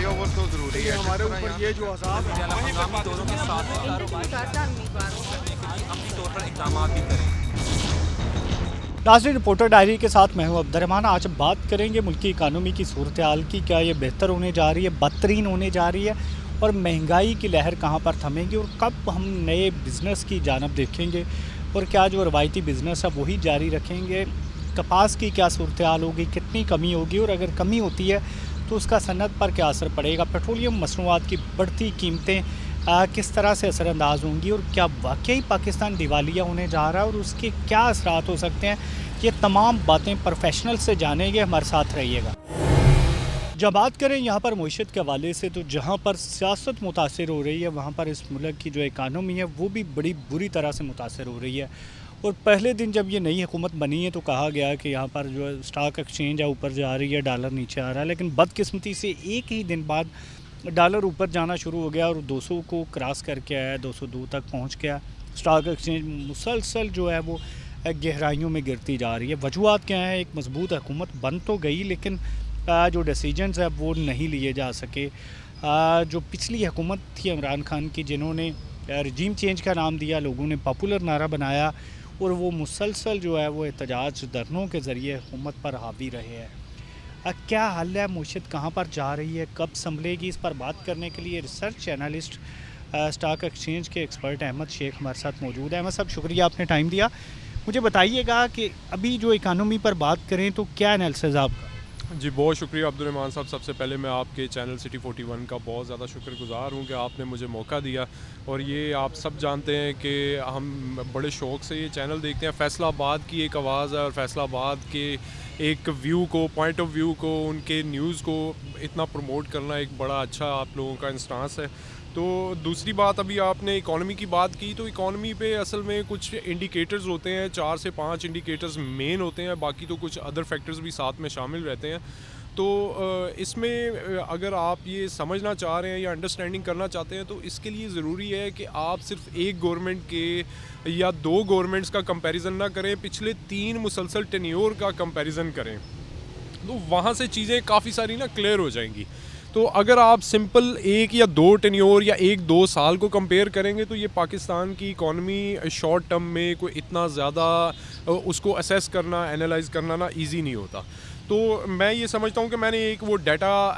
Flyover तो ज़रूरी है हमारे ऊपर ये जो अज़ाब है हंगामी दौरों के साथ में कारोबार करने के लिए अपनी तौर पर इक़दाम भी करें। नाज़रीन, रिपोर्टर डायरी के साथ मैं हूं अब्दुर्रहमान। आज हम बात करेंगे मुल्क की इकानमी की सूरत हाल की। क्या ये बेहतर होने जा रही है, बदतरीन होने जा रही है, और महंगाई की लहर कहां पर थमेगी और कब हम नए बिज़नेस की जानब देखेंगे, और क्या जो रवायती बिज़नेस है वही जारी रखेंगे। कपास की क्या सूरत हाल होगी, कितनी कमी होगी, और अगर कमी होती है तो उसका सनत पर क्या असर पड़ेगा। पेट्रोलियम मसनूआत की बढ़ती कीमतें किस तरह से असरअंदाज होंगी, और क्या वाकई पाकिस्तान दिवालिया होने जा रहा है और उसके क्या असरात हो सकते हैं। ये तमाम बातें प्रोफेशनल से जानेंगे, हमारे साथ रहिएगा। जब बात करें यहाँ पर मईशत के हवाले से, तो जहाँ पर सियासत मुतासर हो रही है वहाँ पर इस मुल्क की जो इकानमी है वो भी बड़ी बुरी तरह से मुतासर हो रही है। और पहले दिन जब ये नई हुकूमत बनी है तो कहा गया कि यहाँ पर जो स्टॉक एक्सचेंज है ऊपर जा रही है, डॉलर नीचे आ रहा है, लेकिन बदकिस्मती से एक ही दिन बाद डॉलर ऊपर जाना शुरू हो गया और 200 को क्रॉस करके आया, 202 तक पहुँच गया। स्टॉक एक्सचेंज मुसलसल जो है वो गहराइयों में गिरती जा रही है। वजूहत क्या है, एक मजबूत हुकूमत बन तो गई लेकिन जो डिसीजंस है वो नहीं लिए जा सके। जो पिछली हुकूमत थी इमरान खान की, जिन्होंने रजीम चेंज का नाम दिया, लोगों ने पॉपुलर नारा बनाया और वो मुसलसल जो है वो एहतजाज धरनों के ज़रिए हुकूमत पर हावी रहे हैं। क्या हल है, मुशीत कहाँ पर जा रही है, कब संभलेगी, इस पर बात करने के लिए रिसर्च एनालिस्ट स्टॉक एक्सचेंज के एक्सपर्ट अहमद शेख हमारे साथ मौजूद है। अहमद साहब, शुक्रिया आपने टाइम दिया। मुझे बताइएगा कि अभी जो इकानमी पर बात करें तो क्या एनालिसिस आपका। जी, बहुत शुक्रिया अब्दुर्रहमान साहब। सबसे पहले मैं आपके चैनल सिटी 41 का बहुत ज़्यादा शुक्रगुज़ार हूँ कि आपने मुझे मौका दिया। और ये आप सब जानते हैं कि हम बड़े शौक़ से ये चैनल देखते हैं। फ़ैसलाबाद की एक आवाज़ है और फ़ैसलाबाद के एक व्यू को, पॉइंट ऑफ व्यू को, उनके न्यूज़ को इतना प्रमोट करना एक बड़ा अच्छा आप लोगों का इंस्टांस है। तो दूसरी बात, अभी आपने इकॉनमी की बात की, तो इकॉनमी पे असल में कुछ इंडिकेटर्स होते हैं, 4 से 5 इंडिकेटर्स मेन होते हैं, बाकी तो कुछ अदर फैक्टर्स भी साथ में शामिल रहते हैं। तो इसमें अगर आप ये समझना चाह रहे हैं या अंडरस्टैंडिंग करना चाहते हैं तो इसके लिए ज़रूरी है कि आप सिर्फ एक गवर्नमेंट के या 2 गवर्नमेंट्स का कंपैरिजन ना करें, पिछले 3 मुसलसल टेन्योर का कंपैरिजन करें, तो वहाँ से चीज़ें काफ़ी सारी ना क्लियर हो जाएंगी। तो अगर आप सिंपल 1 या 2 टेन्योर या 1-2 साल को कंपेयर करेंगे तो ये पाकिस्तान की इकॉनमी शॉर्ट टर्म में कोई इतना ज़्यादा उसको असेस करना, एनालाइज करना ना ईजी नहीं होता। तो मैं ये समझता हूँ कि मैंने एक वो डाटा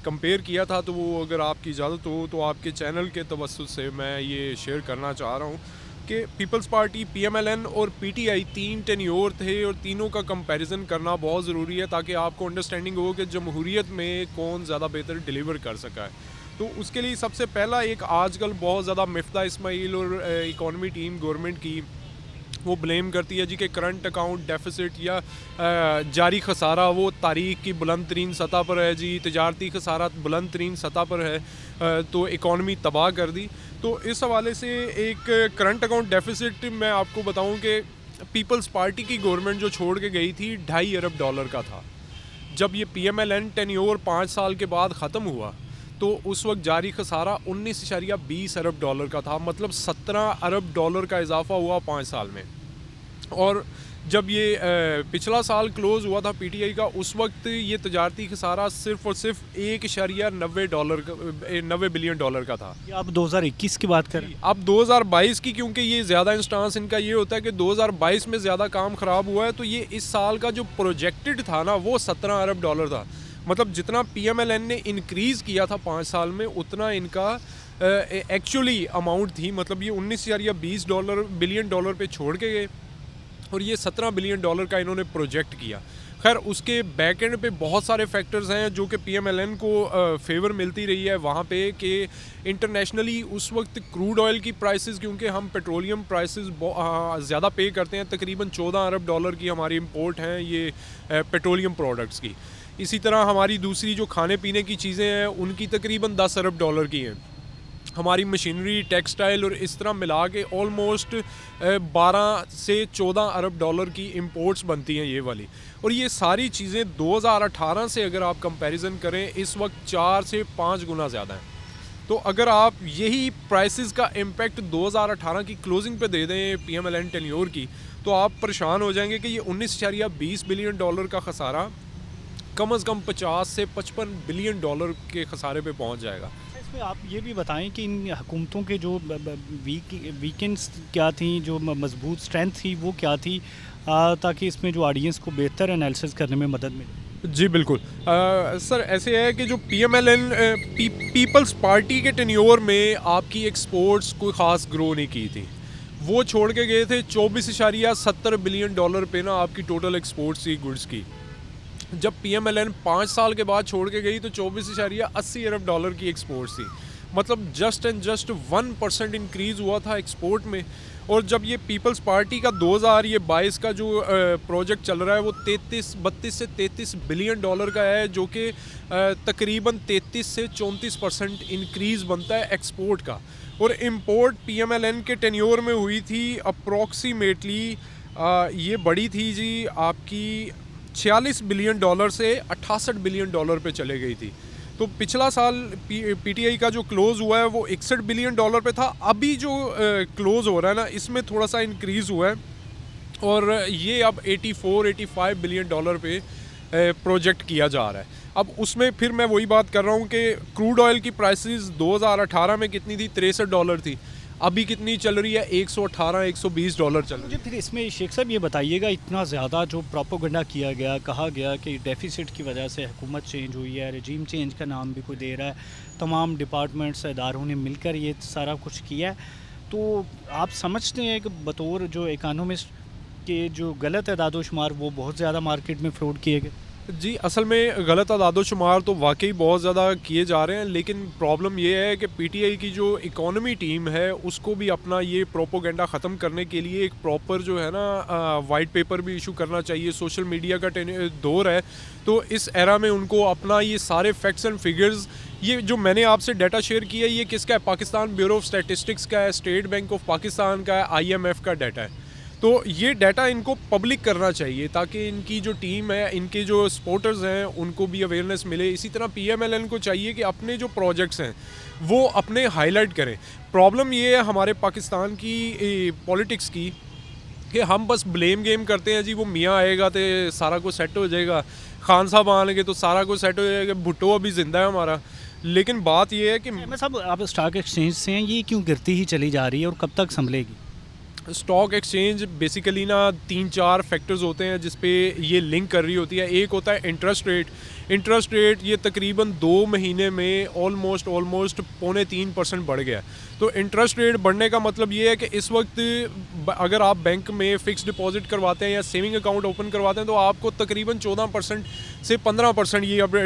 कंपेयर किया था, तो वो अगर आपकी इजाज़त हो तो आपके चैनल के तवस्सुत से मैं ये शेयर करना चाह रहा हूँ कि पीपल्स पार्टी, PMLN और PTI 3 टेन्योर थे और तीनों का कंपैरिजन करना बहुत ज़रूरी है ताकि आपको अंडरस्टैंडिंग हो कि जमहूरियत में कौन ज़्यादा बेहतर डिलीवर कर सका है। तो उसके लिए सबसे पहला एक आजकल बहुत ज़्यादा मिफ्ता इस्माइल और इकॉनमी टीम गवर्नमेंट की वो ब्लेम करती है जी कि करंट अकाउंट डेफिसिट या जारी खसारा वो तारीख की बुलंद तरीन सतह पर है जी, तजारती खसारा बुलंद तरीन सतह पर है, तो इकॉनमी तबाह कर दी। तो इस हवाले से एक करंट अकाउंट डेफिसिट मैं आपको बताऊं कि पीपल्स पार्टी की गवर्नमेंट जो छोड़ के गई थी $2.5 अरब का था। जब ये PMLN टेन्योर 5 साल के बाद ख़त्म हुआ तो उस वक्त जारी खसारा 19.20 अरब का था, मतलब $17 अरब का इजाफा हुआ 5 साल में। और जब ये पिछला साल क्लोज़ हुआ था PTI का, उस वक्त ये तजारती खसारा सिर्फ और सिर्फ $1.90 बिलियन का था। अब 2021 की बात करें, अब 2022 की, क्योंकि ये ज़्यादा इंस्टांस इनका ये होता है कि 2022 में ज़्यादा काम ख़राब हुआ है, तो ये इस साल का जो प्रोजेक्टेड था ना वो $17 अरब था। मतलब जितना PMLN ने इंक्रीज़ किया था 5 साल में, उतना इनका एक्चुअली अमाउंट थी। मतलब ये 19 या $20 बिलियन पे छोड़ के गए और ये $17 बिलियन का इन्होंने प्रोजेक्ट किया। खैर, उसके बैक एंड पे बहुत सारे फैक्टर्स हैं जो कि PMLN को फेवर मिलती रही है वहाँ पे कि इंटरनेशनली उस वक्त क्रूड ऑयल की प्राइसेस, क्योंकि हम पेट्रोलियम प्राइसेस ज़्यादा पे करते हैं, तकरीबन $14 अरब की हमारी इंपोर्ट हैं ये पेट्रोलियम प्रोडक्ट्स की। इसी तरह हमारी दूसरी जो खाने पीने की चीज़ें हैं उनकी तकरीबन $10 अरब की हैं। हमारी मशीनरी, टेक्सटाइल और इस तरह मिला के ऑलमोस्ट 12 से 14 अरब की इंपोर्ट्स बनती हैं ये वाली। और ये सारी चीज़ें 2018 से अगर आप कंपैरिजन करें, इस वक्त 4 से 5 गुना ज़्यादा हैं। तो अगर आप यही प्राइसेस का इम्पेक्ट 2018 की क्लोजिंग पे दे दें PMLN टेन्योर की, तो आप परेशान हो जाएंगे कि ये 19.20 बिलियन डॉलर का खसारा कम से कम 50 से 55 बिलियन डॉलर के खसारे पे पहुंच जाएगा। इसमें आप ये भी बताएं कि इन हुकूमतों के जो वीकेंड्स क्या थी, जो मजबूत स्ट्रेंथ थी वो क्या थी, ताकि इसमें जो ऑडियंस को बेहतर एनालिसिस करने में मदद मिले। जी बिल्कुल। सर ऐसे है कि जो PMLN पीपल्स पार्टी के टेन्योर में आपकी एक्सपोर्ट्स कोई ख़ास ग्रो नहीं की थी। वो छोड़ के गए थे 24.70 बिलियन डॉलर पे ना आपकी टोटल एक्सपोर्ट्स थी गुड्स की। जब PMLN 5 साल के बाद छोड़ के गई तो 24.80 अरब डॉलर की एक्सपोर्ट्स थी। मतलब जस्ट एंड जस्ट 1% इंक्रीज़ हुआ था एक्सपोर्ट में। और जब ये पीपल्स पार्टी का 2022 का जो प्रोजेक्ट चल रहा है वो 32 से 33 बिलियन डॉलर का है, जो कि तकरीबन 33 से 34% इंक्रीज़ बनता है एक्सपोर्ट का। और इंपोर्ट PMLN के टेन्योर में हुई थी अप्रॉक्सीमेटली ये बड़ी थी जी आपकी 46 बिलियन डॉलर से 68 बिलियन डॉलर पे चले गई थी। तो पिछला साल PTI का जो क्लोज़ हुआ है वो 61 बिलियन डॉलर पे था। अभी जो क्लोज़ हो रहा है ना इसमें थोड़ा सा इंक्रीज़ हुआ है और ये अब 84-85 बिलियन डॉलर पे प्रोजेक्ट किया जा रहा है। अब उसमें फिर मैं वही बात कर रहा हूँ कि क्रूड ऑयल की प्राइसेस 2018 में कितनी थी, $63 थी। अभी कितनी चल रही है, $118-120 चल रही है। मुझे फिर इसमें शेख साहब ये बताइएगा, इतना ज़्यादा जो प्रोपोगंडा किया गया, कहा गया कि डेफिसिट की वजह से हुकूमत चेंज हुई है, रजीम चेंज का नाम भी कोई दे रहा है, तमाम डिपार्टमेंट्स इदारों ने मिलकर ये सारा कुछ किया है, तो आप समझते हैं कि बतौर जो इकानोमिस्ट के जो गलत अदादोशुमार वो बहुत ज़्यादा मार्केट में फ्रॉड किए गए? जी असल में गलत अदादोशुमार तो वाकई बहुत ज़्यादा किए जा रहे हैं, लेकिन प्रॉब्लम ये है कि PTI की जो इकोनॉमी टीम है उसको भी अपना ये प्रोपोगंडा ख़त्म करने के लिए एक प्रॉपर जो है ना वाइट पेपर भी इशू करना चाहिए। सोशल मीडिया का दौर है, तो इस एरा में उनको अपना ये सारे फैक्ट्स एंड फिगर्स, ये जो मैंने आपसे डाटा शेयर किया है ये किसका है, पाकिस्तान ब्यूरो ऑफ स्टैटिस्टिक्स का है, स्टेट बैंक ऑफ पाकिस्तान का है, IMF का डाटा है। तो ये डाटा इनको पब्लिक करना चाहिए ताकि इनकी जो टीम है, इनके जो सपोर्टर्स हैं उनको भी अवेयरनेस मिले। इसी तरह PMLN को चाहिए कि अपने जो प्रोजेक्ट्स हैं वो अपने हाईलाइट करें। प्रॉब्लम ये है हमारे पाकिस्तान की पॉलिटिक्स की कि हम बस ब्लेम गेम करते हैं जी, वो मियाँ आएगा तो सारा कुछ सेट हो जाएगा, खान साहब आएंगे तो सारा कुछ सेट हो जाएगा, भुट्टो अभी ज़िंदा है हमारा। लेकिन बात ये है कि मैं साहब आप स्टॉक एक्सचेंज से हैं, ये क्यों गिरती ही चली जा रही है और कब तक संभलेगी? स्टॉक एक्सचेंज बेसिकली ना 3-4 फैक्टर्स होते हैं जिस पे ये लिंक कर रही होती है। एक होता है इंटरेस्ट रेट, ये तकरीबन 2 महीने में ऑलमोस्ट 2.25% बढ़ गया। तो इंटरेस्ट रेट बढ़ने का मतलब ये है कि इस वक्त अगर आप बैंक में फ़िक्स डिपॉजिट करवाते हैं या सेविंग अकाउंट ओपन करवाते हैं तो आपको तकरीबन 14% से 15%, ये अब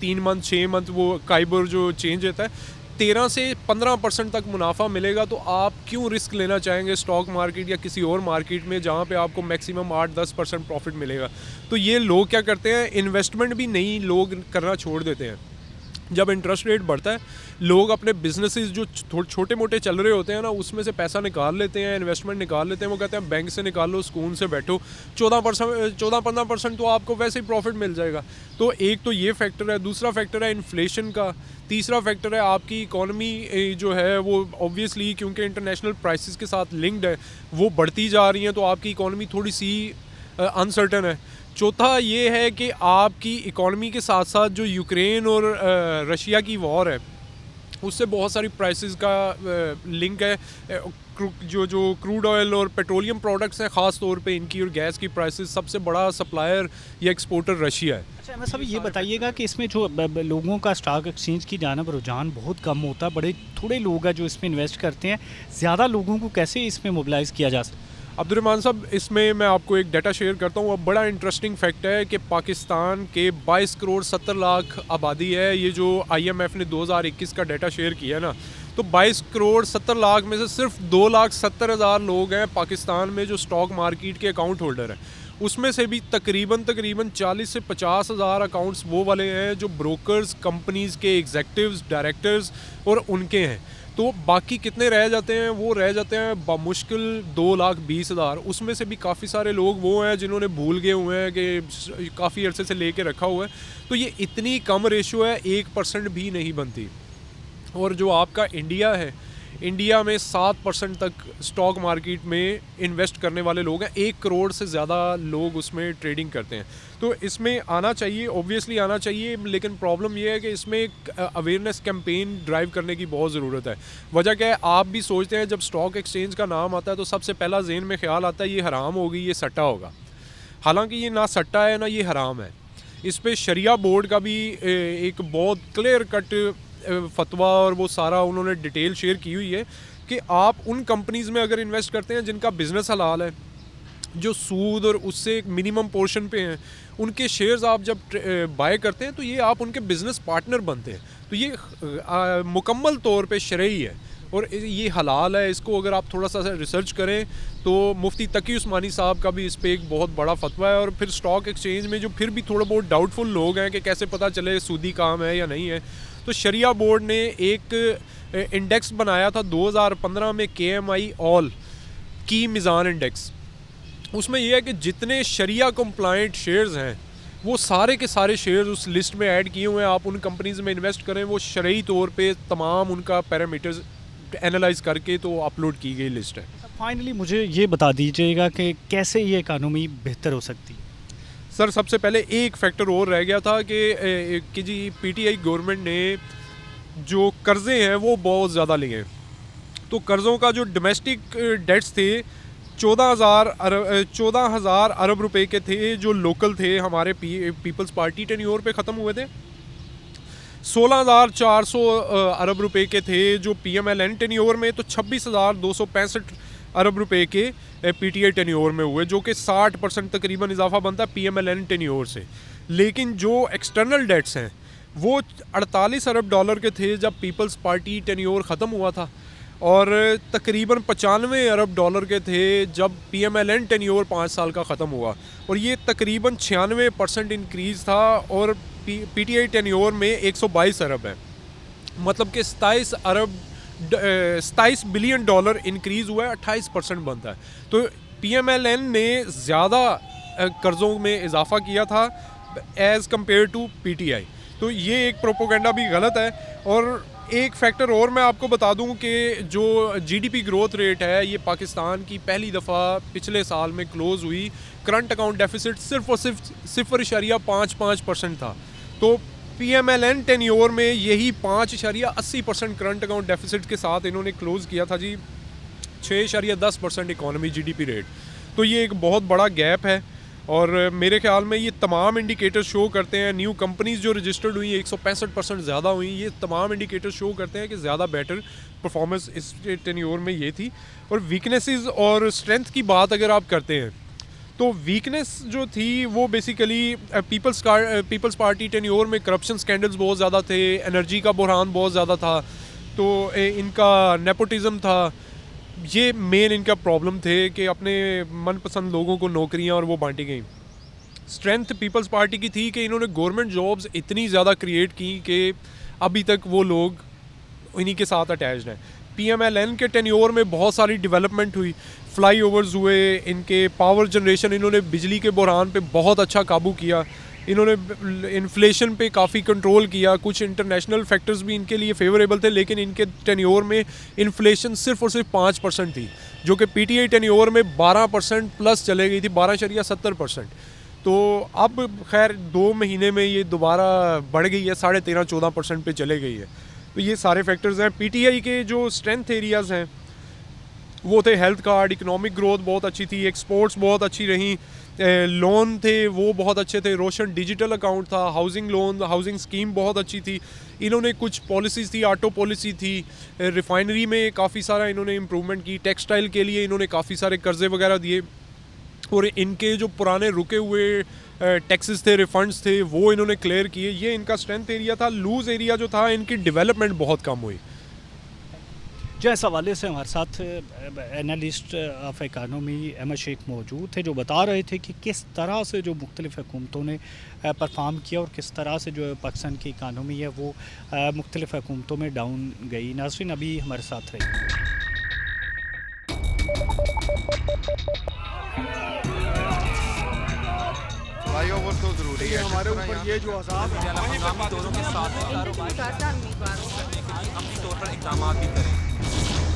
3 मंथ 6 मंथ वो काइबर जो चेंज होता है 13 से 15% तक मुनाफा मिलेगा। तो आप क्यों रिस्क लेना चाहेंगे स्टॉक मार्केट या किसी और मार्केट में जहाँ पे आपको मैक्सिमम 8-10% प्रॉफिट मिलेगा? तो ये लोग क्या करते हैं, इन्वेस्टमेंट भी नहीं लोग करना छोड़ देते हैं। जब इंटरेस्ट रेट बढ़ता है लोग अपने बिजनेसेस जो छोटे मोटे चल रहे होते हैं ना उसमें से पैसा निकाल लेते हैं, इन्वेस्टमेंट निकाल लेते हैं। वो कहते हैं बैंक से निकाल लो, सुकून से बैठो, 14-15% तो आपको वैसे ही प्रॉफिट मिल जाएगा। तो एक तो ये फैक्टर है। दूसरा फैक्टर है इन्फ्लेशन का। तीसरा फैक्टर है आपकी इकॉनमी जो है वो ऑब्वियसली क्योंकि इंटरनेशनल प्राइसेस के साथ लिंक्ड है वो बढ़ती जा रही हैं, तो आपकी इकॉनमी थोड़ी सी अनसर्टन है। चौथा ये है कि आपकी इकॉनमी के साथ साथ जो यूक्रेन और रशिया की वॉर है उससे बहुत सारी प्राइसेस का लिंक है। जो क्रूड ऑयल और पेट्रोलियम प्रोडक्ट्स हैं ख़ास तौर पे इनकी और गैस की प्राइसेस, सबसे बड़ा सप्लायर या एक्सपोर्टर रशिया है। अच्छा मैं सब ये बताइएगा कि इसमें जो लोगों का स्टॉक एक्सचेंज की जानिब रुझान बहुत कम होता है, बड़े थोड़े लोग हैं जो इसमें इन्वेस्ट करते हैं, ज़्यादा लोगों को कैसे इसमें मोबिलाइज़ किया जा सकता है? अब्दुर्रहमान साहब इसमें मैं आपको एक डाटा शेयर करता हूँ। अब बड़ा इंटरेस्टिंग फैक्ट है कि पाकिस्तान के 22 करोड़ 70 लाख आबादी है। ये जो IMF ने 2021 का डाटा शेयर किया ना, तो 22 करोड़ 70 लाख में से सिर्फ 2,70,000 लोग हैं पाकिस्तान में जो स्टॉक मार्केट के अकाउंट होल्डर हैं। उसमें से भी तकरीबन 40 से 50 हज़ार अकाउंट्स वो वाले हैं जो ब्रोकर्स, कंपनीज़ के एग्जेक्टिव्स, डायरेक्टर्स और उनके हैं। तो बाकी कितने रह जाते हैं? वो रह जाते हैं बामुश्किल 2,20,000। उसमें से भी काफ़ी सारे लोग वो हैं जिन्होंने भूल गए हुए हैं कि काफ़ी अरसे से लेके रखा हुआ है। तो ये इतनी कम रेशो है, 1% भी नहीं बनती। और जो आपका इंडिया है, इंडिया में 7% तक स्टॉक मार्केट में इन्वेस्ट करने वाले लोग हैं, 1 करोड़ से ज़्यादा लोग उसमें ट्रेडिंग करते हैं। तो इसमें आना चाहिए, ऑब्वियसली आना चाहिए, लेकिन प्रॉब्लम ये है कि इसमें एक अवेयरनेस कैंपेन ड्राइव करने की बहुत ज़रूरत है। वजह क्या है, आप भी सोचते हैं जब स्टॉक एक्सचेंज का नाम आता है तो सबसे पहला ज़हन में ख्याल आता है ये हराम होगी, ये सट्टा होगा। हालांकि ये ना सट्टा है ना ये हराम है। इस पे शरिया बोर्ड का भी एक बहुत क्लियर कट फतवा और वो सारा उन्होंने डिटेल शेयर की हुई है कि आप उन कंपनीज़ में अगर इन्वेस्ट करते हैं जिनका बिज़नेस हलाल है, जो सूद और उससे एक मिनिमम पोर्शन पे हैं, उनके शेयर्स आप जब बाय करते हैं तो ये आप उनके बिज़नेस पार्टनर बनते हैं। तो ये मुकम्मल तौर पे शरई है और ये हलाल है। इसको अगर आप थोड़ा सा रिसर्च करें तो मुफ्ती तकी उस्मानी साहब का भी इस पर एक बहुत बड़ा फतवा है। और फिर स्टॉक एक्सचेंज में जो फिर भी थोड़ा बहुत डाउटफुल लोग हैं कि कैसे पता चले सूदी काम है या नहीं है, तो शरिया बोर्ड ने एक इंडेक्स बनाया था 2015 में, KMI ऑल की मिज़ान इंडेक्स। उसमें यह है कि जितने शरिया कंप्लाइंट शेयर्स हैं वो सारे के सारे शेयर्स उस लिस्ट में ऐड किए हुए हैं। आप उन कंपनीज़ में इन्वेस्ट करें, वो शरई तौर पे तमाम उनका पैरामीटर्स एनालाइज करके तो अपलोड की गई लिस्ट है। फाइनली मुझे ये बता दीजिएगा कि कैसे ये इकानमी बेहतर हो सकती है। सर सबसे पहले एक फैक्टर और रह गया था कि जी PTI गवर्नमेंट ने जो कर्ज़े हैं वो बहुत ज़्यादा लिए हैं। तो कर्ज़ों का जो डोमेस्टिक डेट्स थे 14,000 अरब रुपए के थे, जो लोकल थे हमारे पीपल्स पार्टी टेन्योर पे ख़त्म हुए थे। 16,400 अरब रुपए के थे जो PMLN टेन्योर में, तो 26,265 अरब रुपए के PTI टेन्योर में हुए, जो कि 60% तकरीबन इजाफा बनता है PMLN टेन्योर से। लेकिन जो एक्सटर्नल डेट्स हैं वो 48 अरब डॉलर के थे जब पीपल्स पार्टी टेन्योर ख़त्म हुआ था, और तकरीबन 95 अरब डॉलर के थे जब PMLN टेन्योर 5 साल का ख़त्म हुआ। और ये तकरीबन 96% इंक्रीज़ था, और PTI टेन्योर में 122 अरब है, मतलब कि 27 बिलियन डॉलर इंक्रीज़ हुआ है, 28% बनता है। तो PMLN ने ज़्यादा कर्ज़ों में इजाफा किया था एज़ कम्पेयर टू PTI। तो ये एक प्रोपोगंडा भी गलत है। और एक फैक्टर और मैं आपको बता दूं कि जो GDP ग्रोथ रेट है ये पाकिस्तान की पहली दफ़ा पिछले साल में क्लोज़ हुई। करंट अकाउंट डेफिसिट सिर्फ और सिर्फ 0.55% था। तो PMLN टेन्योर में यही 5.80% करंट अकाउंट डेफिसिट के साथ इन्होंने क्लोज़ किया था जी 6.10% इकॉनमी GDP रेट। तो ये एक बहुत बड़ा गैप है, और मेरे ख्याल में ये तमाम इंडिकेटर शो करते हैं, न्यू कंपनीज़ जो रजिस्टर्ड हुई 165% ज़्यादा हुई, ये तमाम इंडिकेटर शो करते हैं कि ज़्यादा बेटर परफॉर्मेंस इस टेन्योर में ये थी। और वीकनेसेस और स्ट्रेंथ की बात अगर आप करते हैं तो वीकनेस जो थी वो बेसिकली पीपल्स पार्टी टेन्योर में करप्शन स्कैंडल्स बहुत ज़्यादा थे, एनर्जी का बुरहान बहुत ज़्यादा था, तो इनका नेपोटिज़म था। ये मेन इनका प्रॉब्लम थे कि अपने मनपसंद लोगों को नौकरियां और वो बांटी गई। स्ट्रेंथ पीपल्स पार्टी की थी कि इन्होंने गवर्नमेंट जॉब्स इतनी ज़्यादा क्रिएट की कि अभी तक वो लोग इन्हीं के साथ अटैच्ड हैं। PMLN के टेन्योर में बहुत सारी डेवलपमेंट हुई, फ्लाई ओवर्स हुए, इनके पावर जनरेशन, इन्होंने बिजली के बुरहान पे बहुत अच्छा काबू किया, इन्होंने इन्फ्लेशन पे काफ़ी कंट्रोल किया। कुछ इंटरनेशनल फैक्टर्स भी इनके लिए फेवरेबल थे, लेकिन इनके टेन्योर में इन्फ्लेशन सिर्फ और सिर्फ 5% थी, जो कि PTI टेन्योर में 12% प्लस चले गई थी, 12.70%। तो अब खैर 2 महीने में ये दोबारा बढ़ गई है, 13.5-14% पे चले गई है। तो ये सारे फैक्टर्स हैं। PTI के जो स्ट्रेंथ एरियाज़ हैं वो थे हेल्थ कार्ड, इकोनॉमिक ग्रोथ बहुत अच्छी थी, एक्सपोर्ट्स बहुत अच्छी रहीं, लोन थे वो बहुत अच्छे थे, रोशन डिजिटल अकाउंट था, हाउसिंग लोन, हाउसिंग स्कीम बहुत अच्छी थी। इन्होंने कुछ पॉलिसीज़ थी, ऑटो पॉलिसी थी, रिफाइनरी में काफ़ी सारा इन्होंने इम्प्रूवमेंट की, टेक्सटाइल के लिए इन्होंने काफ़ी सारे कर्जे वगैरह दिए, और इनके जो पुराने रुके हुए टैक्सेस थे, रिफंड्स थे, वो इन्होंने क्लियर किए। ये इनका स्ट्रेंथ एरिया था। लूज़ एरिया जो था, इनकी डेवलपमेंट बहुत कम हुई। जो इस हवाले से हमारे साथ analyst of economy Ahmed Sheikh मौजूद थे, जो बता रहे थे कि किस तरह से जो मुख्तलिफ़ हुकूमतों ने परफॉर्म किया और किस तरह से जो पाकिस्तान की इकानमी है वो मुख्तलिफ़ हुकूमतों में डाउन गई। नाज़रीन अभी हमारे साथ रही। फ्लाईओवर तो ज़रूरी है हमारे ऊपर ये जो अज़ाब है, हंगामी दौरों के साथ कारोबार करने के लिए अमली तौर पर इक़दाम भी करें।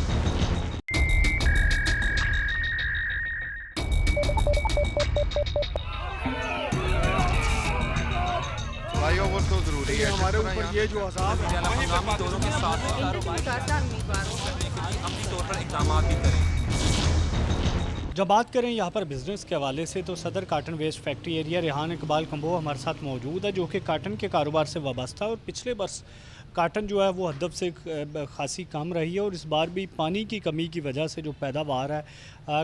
फ्लाईओवर तो जरूरी है हमारे ऊपर ये जो हंगामी दौरों के साथ ही कारोबार करने के लिए अपनी तौर पर इकदाम भी करें। जब बात करें यहाँ पर बिज़नेस के हवाले से तो Saddar cotton waste factory area Rehan Iqbal Kamboh हमारे साथ मौजूद है, जो कि काटन के कारोबार से वाबस्ता है। और पिछले वर्ष काटन जो है वो हदफ से खासी कम रही है और इस बार भी पानी की कमी की वजह से जो पैदावार है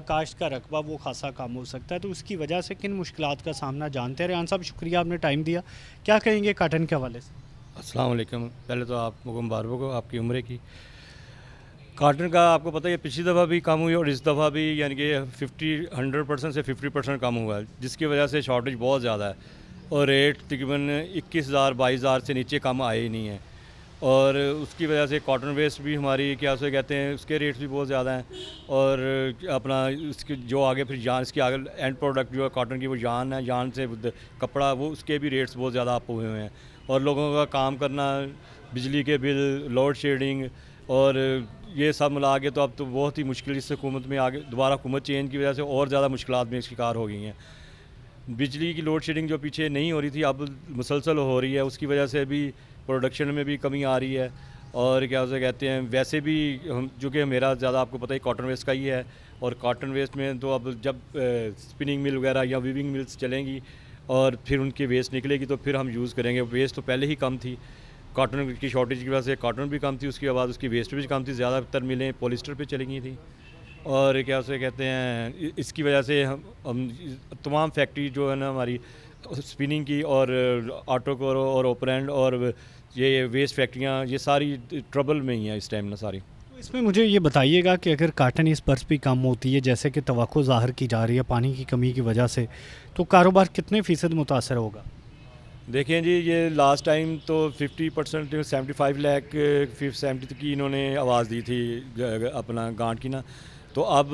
काश्त का रकबा वो खासा कम हो सकता है। तो उसकी वजह से किन मुश्किलात का सामना जानते हैं। रेहान साहब, शुक्रिया आपने टाइम दिया। क्या कहेंगे काटन के हवाले से? अस्सलाम वालेकुम। पहले तो आपको मुबारक हो आपकी उम्र की। काटन का आपको पता है पिछली दफ़ा भी कम हुई और इस दफ़ा भी यानी कि 100% से 50% कम हुआ है, जिसकी वजह से शॉर्टेज बहुत ज़्यादा है और रेट तकरीबन 21,000-22,000 से नीचे कम आए ही नहीं है। और उसकी वजह से कॉटन वेस्ट भी हमारी क्या उसे कहते हैं उसके रेट्स भी बहुत ज़्यादा हैं। और अपना इसके जो आगे फिर जान इसके आगे एंड प्रोडक्ट जो है कॉटन की वो जान है, जान से कपड़ा वो उसके भी रेट्स बहुत ज़्यादा अप हुए हुए हैं। और लोगों का काम करना, बिजली के बिल, लोड शेडिंग और ये सब मिला के तो अब तो बहुत ही मुश्किल इस हुकूमत में आगे दोबारा हुकूमत चेंज की वजह से और ज़्यादा मुश्किलात में शिकार हो गई हैं। बिजली की लोड शेडिंग जो पीछे नहीं हो रही थी अब मुसलसल हो रही है, उसकी वजह से भी प्रोडक्शन में भी कमी आ रही है। और क्या उसे कहते हैं वैसे भी हम जो कि मेरा ज़्यादा आपको पता है कॉटन वेस्ट का ही है और कॉटन वेस्ट में तो अब जब स्पिनिंग मिल वगैरह या वीविंग मिल्स चलेंगी और फिर उनकी वेस्ट निकलेगी तो फिर हम यूज़ करेंगे। वेस्ट तो पहले ही कम थी, कॉटन की शॉर्टेज की वजह से कॉटन भी कम थी, उसके बाद उसकी वेस्ट भी कम थी, ज़्यादातर मिलें पॉलिस्टर पे चली गई थी। और क्या उसे कहते हैं इसकी वजह से हम तमाम फैक्ट्री जो है ना हमारी स्पिनिंग की और ऑटो को और ओपन एंड और ये वेस्ट फैक्ट्रियाँ ये सारी ट्रबल में ही हैं इस टाइम ना सारी। तो इसमें मुझे ये बताइएगा कि अगर काटन इस बर्स भी कम होती है जैसे कि तवक्को ज़ाहिर की जा रही है पानी की कमी की वजह से, तो कारोबार कितने फ़ीसद मुतासर होगा? देखें जी, ये लास्ट टाइम तो 50% 75 लाख 70 की इन्होंने आवाज़ दी थी अपना गांठ की ना। तो अब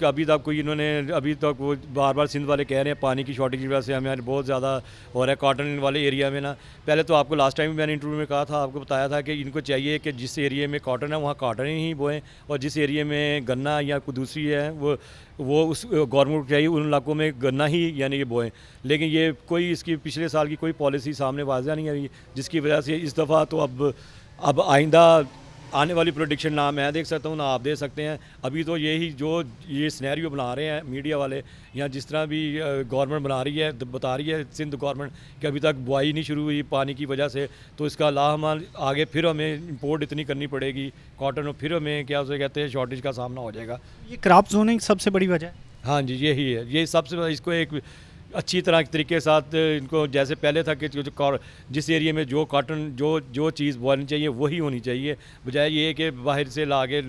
अभी तक कोई इन्होंने अभी तक वो बार बार सिंध वाले कह रहे हैं पानी की शॉर्टेज की वजह से हमें बहुत ज़्यादा हो रहा है कॉटन वाले एरिया में ना। पहले तो आपको लास्ट टाइम मैंने इंटरव्यू में कहा था, आपको बताया था कि इनको चाहिए कि जिस एरिया में कॉटन है वहाँ कॉटन ही बोएं और जिस एरिया में गन्ना या कोई दूसरी है वो उस गवर्नमेंट को चाहिए उन इलाकों में गन्ना ही यानी कि बोएं। लेकिन ये कोई इसकी पिछले साल की कोई पॉलिसी सामने वाज़ा नहीं आई, जिसकी वजह से इस दफ़ा तो अब आइंदा आने वाली प्रोडिक्शन ना मैं देख सकता हूँ ना आप दे सकते हैं। अभी तो यही जो ये सिनेरियो बना रहे हैं मीडिया वाले या जिस तरह भी गवर्नमेंट बना रही है बता रही है सिंध गवर्नमेंट कि अभी तक बुआई नहीं शुरू हुई पानी की वजह से, तो इसका लाहमान आगे फिर हमें इंपोर्ट इतनी करनी पड़ेगी कॉटन और फिर हमें क्या उसे कहते हैं शॉर्टेज का सामना हो जाएगा। ये क्रॉप जोनिंग सबसे बड़ी वजह है। हाँ जी, यही है, ये सबसे इसको एक अच्छी तरह के तरीके के साथ इनको जैसे पहले था कि जिस एरिया में जो कॉटन जो चीज़ बोनी चाहिए वही होनी चाहिए, बजाय ये कि बाहर से ला के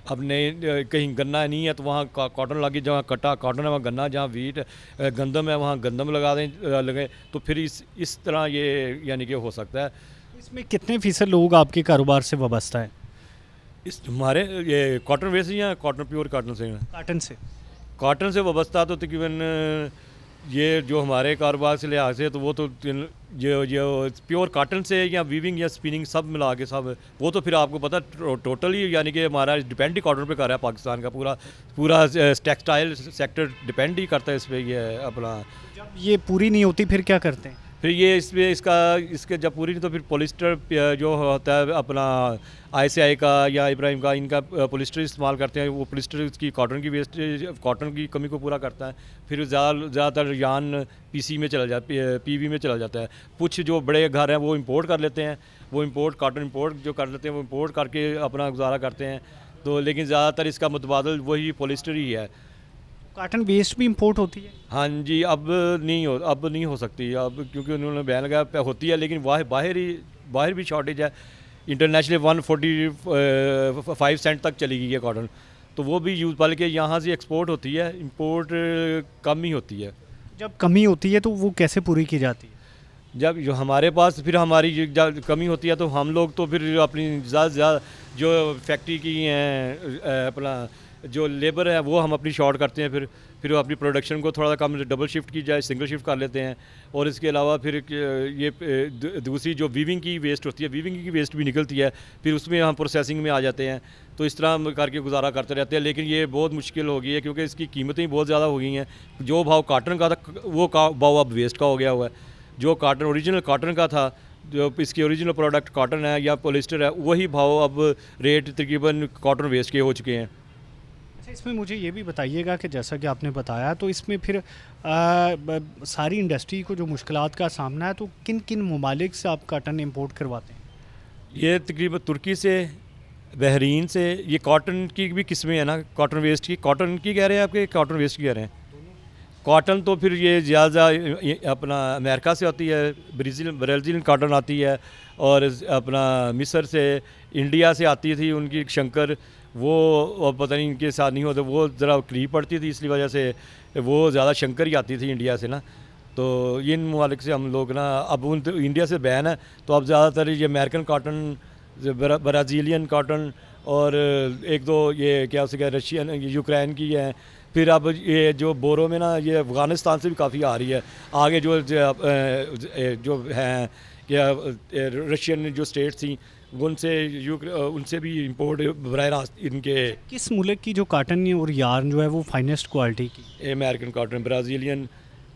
अपने कहीं गन्ना नहीं है तो वहाँ कॉटन लगे, जहाँ कटा कॉटन है वहाँ गन्ना, जहाँ वीट गंदम है वहाँ गंदम लगे तो फिर इस तरह ये यानी कि हो सकता है। इसमें कितने फ़ीसद लोग आपके कारोबार से वाबस्ता है? इस हमारे ये कॉटन वेस्ट या कॉटन प्योर कॉटन से? कॉटन से वाबस्ता तो तकरीबन ये जो हमारे कारोबार से लिहाज से तो वो तो जो प्योर कॉटन से या वीविंग या स्पिनिंग सब मिला के सब वो तो फिर आपको पता टोटली यानी कि हमारा डिपेंड ही कॉटन पे कर रहा है। पाकिस्तान का पूरा टेक्सटाइल सेक्टर डिपेंड ही करता है इस पर। ये अपना जब ये पूरी नहीं होती फिर क्या करते हैं? फिर ये इसमें इसके जब पूरी नहीं तो फिर पॉलिस्टर जो होता है अपना ICI का या इब्राहिम का इनका पॉलिस्टर इस्तेमाल करते हैं। वो पॉलिस्टर इसकी कॉटन की वेस्टेज कॉटन की कमी को पूरा करता है। फिर ज़्यादातर यान PC में चला जाता है, PV में चला जाता है। कुछ जो बड़े घर हैं वो इंपोर्ट कर लेते हैं, वो कॉटन इंपोर्ट जो कर लेते हैं वो इंपोर्ट करके अपना गुजारा करते हैं। तो लेकिन ज़्यादातर इसका मुतबादल वही पॉलिस्टर ही है। कॉटन वेस्ट भी इंपोर्ट होती है? हाँ जी, अब नहीं हो सकती अब, क्योंकि उन्होंने बैन लगाया होती है लेकिन बाहर भी शॉर्टेज है। इंटरनेशनल 145 सेंट तक चली गई है कॉटन, तो वो भी यूज़ बल्कि यहाँ से एक्सपोर्ट होती है, इंपोर्ट कम ही होती है। जब कमी होती है तो वो कैसे पूरी की जाती है? जब जो हमारे पास फिर हमारी कमी होती है तो हम लोग तो फिर अपनी ज़्यादा जो फैक्ट्री की हैं अपना जो लेबर है वो हम अपनी शॉर्ट करते हैं, फिर अपनी प्रोडक्शन को थोड़ा कम डबल शिफ्ट की जाए, सिंगल शिफ्ट कर लेते हैं। और इसके अलावा फिर ये दूसरी जो वीविंग की वेस्ट होती है, वीविंग की वेस्ट भी निकलती है, फिर उसमें हम प्रोसेसिंग में आ जाते हैं। तो इस तरह करके गुजारा करते रहते हैं, लेकिन ये बहुत मुश्किल हो गई है क्योंकि इसकी कीमतें बहुत ज़्यादा हो गई हैं। जो भाव कॉटन का था वो भाव अब वेस्ट का हो गया हुआ है। जो कॉटन ओरिजिनल कॉटन का था, जो इसकी ओरिजिनल प्रोडक्ट कॉटन है या पॉलिस्टर है, वही भाव अब रेट तकरीबन कॉटन वेस्ट के हो चुके हैं। अच्छा, इसमें मुझे ये भी बताइएगा कि जैसा कि आपने बताया, तो इसमें फिर सारी इंडस्ट्री को जो मुश्किलात का सामना है, तो किन किन ममालिक से आप कॉटन इंपोर्ट करवाते हैं? ये तकरीबन तुर्की से, बहरीन से। ये कॉटन की भी किस्में हैं ना, कॉटन वेस्ट की, कॉटन की कह रहे हैं आपके, कॉटन वेस्ट की कह रहे हैं? कॉटन तो फिर ये ज़्यादा अपना अमेरिका से आती है, ब्राज़ील कॉटन आती है, और अपना मिस्र से, इंडिया से आती थी उनकी शंकर, वो पता नहीं इनके साथ नहीं होते, वो ज़रा करीब पड़ती थी, इसलिए वजह से वो ज़्यादा शंकर ही आती थी इंडिया से ना। तो इन ममालिक से हम लोग ना, अब उन तो इंडिया से बैन है, तो अब ज़्यादातर ये अमेरिकन कॉटन, ब्राज़ीलियन कॉटन, और एक दो ये क्या उसे क्या रशियन, यूक्रेन की है। फिर अब ये जो बोरो में ना, ये अफ़गानिस्तान से भी काफ़ी आ रही है। आगे जो हैं क्या रशियन जो स्टेट्स थी, उनसे भी इंपोर्ट बराह रास्त इनके। किस मुल्क की जो कॉटन और यार्न जो है वो फाइनेस्ट क्वालिटी की? अमेरिकन कॉटन, ब्राज़ीलियन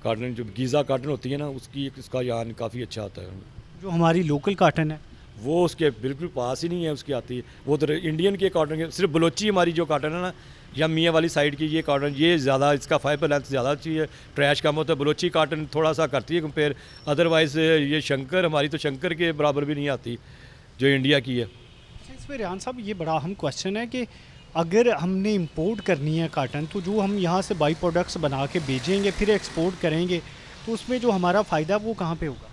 कॉटन, जो गीज़ा कॉटन होती है ना, उसका यार्न काफ़ी अच्छा आता है। जो हमारी लोकल कॉटन है वो उसके बिल्कुल पास ही नहीं है, उसकी आती है वो तो इंडियन के कॉटन के। सिर्फ बलोची हमारी जो कॉटन है ना, या मियाँ वाली साइड की ये कॉटन, ये ज़्यादा इसका फाइबर लेंथ ज़्यादा अच्छी है, ट्रैश कम होता है। बलोची कॉटन थोड़ा सा करती है कंपेयर, अदरवाइज़ ये शंकर हमारी तो शंकर के बराबर भी नहीं आती जो इंडिया की है। इसमें रेहान साहब, ये बड़ा अहम क्वेश्चन है कि अगर हमने इंपोर्ट करनी है कॉटन, तो जो हम यहाँ से बाई प्रोडक्ट्स बना के बेचेंगे, फिर एक्सपोर्ट करेंगे, तो उसमें जो हमारा फ़ायदा वो कहाँ पे होगा?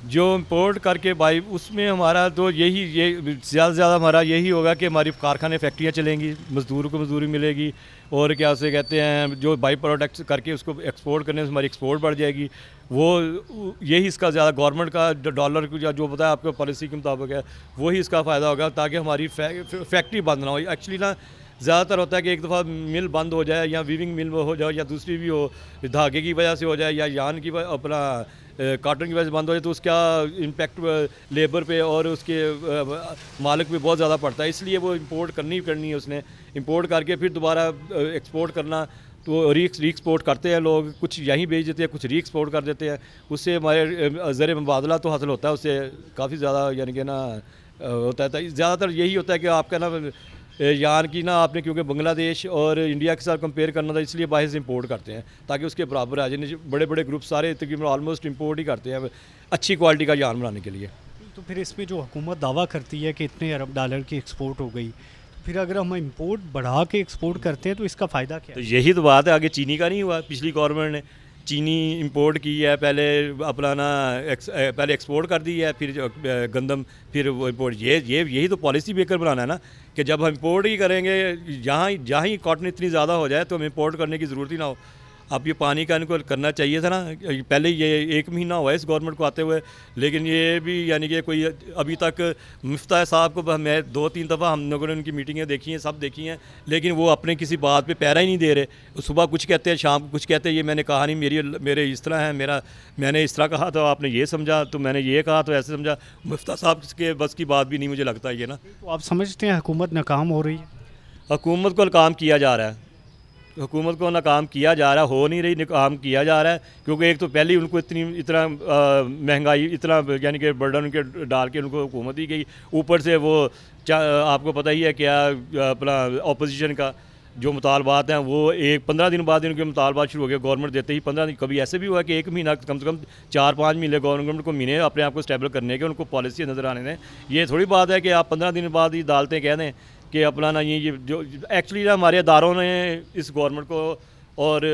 जो इंपोर्ट करके बाई, उसमें हमारा तो ये ज़्यादा से ज़्यादा हमारा यही होगा कि हमारी कारखाने फैक्ट्रियाँ चलेंगी, मज़दूरों को मजदूरी मिलेगी, और क्या उसे कहते हैं, जो बाई प्रोडक्ट्स करके उसको एक्सपोर्ट करने से हमारी एक्सपोर्ट बढ़ जाएगी। वो यही इसका ज़्यादा गवर्नमेंट का डॉलर जो बताया आपको पॉलिसी के मुताबिक है, वही इसका फ़ायदा होगा, ताकि हमारी फैक्ट्री बंद ना हो। एक्चुअली ना ज़्यादातर होता है कि एक दफ़ा मिल बंद हो जाए, या वीविंग मिल हो जाए, या दूसरी भी हो, धागे की वजह से हो जाए, या यान की अपना कॉटन की वजह से बंद हो जाए, तो उसका इम्पेक्ट लेबर पे और उसके मालिक पे बहुत ज़्यादा पड़ता है। इसलिए वो इंपोर्ट करनी है उसने, इंपोर्ट करके फिर दोबारा एक्सपोर्ट करना। तो री एक्सपोर्ट करते हैं लोग, कुछ यहीं भेज देते हैं, कुछ री एक्सपोर्ट कर देते हैं। उससे हमारे ज़र मुबादला तो हासिल होता है, उससे काफ़ी ज़्यादा यानी कि ना होता है। ज़्यादातर यही होता है कि आपका ना यान की ना आपने, क्योंकि बांग्लादेश और इंडिया के साथ कंपेयर करना था, इसलिए बाहर से इंपोर्ट करते हैं ताकि उसके बराबर आ जाए। बड़े बड़े ग्रुप सारे तकरीबन ऑलमोस्ट इंपोर्ट ही करते हैं अच्छी क्वालिटी का यान बनाने के लिए। तो फिर इसमें जो हुकूमत दावा करती है कि इतने अरब डॉलर की एक्सपोर्ट हो गई, तो फिर अगर हम इंपोर्ट बढ़ा के एक्सपोर्ट करते हैं तो इसका फ़ायदा क्या तो है? यही तो बात है। आगे चीनी का नहीं हुआ, पिछली गवर्नमेंट ने चीनी इंपोर्ट की है, पहले अपना ना पहले एक्सपोर्ट कर दी है, फिर गंदम, फिर वो इम्पोर्ट। यही तो पॉलिसी मेकर बनाना है ना, कि जब हम इंपोर्ट ही करेंगे, जहाँ ही कॉटन इतनी ज़्यादा हो जाए तो हमें इंपोर्ट करने की ज़रूरत ही ना हो। अब ये पानी का इनको करना चाहिए था ना, पहले ये 1 महीना हुआ है इस गवर्नमेंट को आते हुए, लेकिन ये भी यानी कि कोई अभी तक मुफ्ता साहब को मैं 2-3 दफ़ा हम लोगों ने उनकी मीटिंगें देखी हैं, सब देखी हैं, लेकिन वो अपने किसी बात पे पैरा ही नहीं दे रहे। सुबह कुछ कहते हैं, शाम को कुछ कहते हैं, ये मैंने कहा नहीं, मेरे इस तरह है, मैंने इस तरह कहा तो आपने ये समझा, तो मैंने ये कहा तो ऐसे समझा। मुफ्ता साहब के बस की बात भी नहीं मुझे लगता ये ना। तो आप समझते हैं हुकूमत नाकाम हो रही है? हुकूमत को नाकाम किया जा रहा है, हुकूमत को नाकाम किया जा रहा है, हो नहीं रही, नाकाम किया जा रहा है। क्योंकि एक तो पहले ही उनको इतना महंगाई, इतना यानी कि बर्डन उनके डाल के उनको हुकूमत दी गई, ऊपर से वो आपको पता ही है क्या अपना अपोजिशन का जो मुतालबात हैं, वो 15 दिन बाद इनके मुतालबात शुरू हो गए। गवर्नमेंट देते ही 15 दिन, कभी ऐसे भी हुआ कि 1 महीना, कम से कम 4-5 महीने गवर्नमेंट को महीने अपने आप को स्टेबल करने के, उनको पॉलिसी नज़र आने दें। ये थोड़ी बात है कि आप 15 दिन बाद ही अदालतें कह दें कि अपना ना ये जो एक्चुअली ना हमारे अदारों ने इस गवर्नमेंट को, और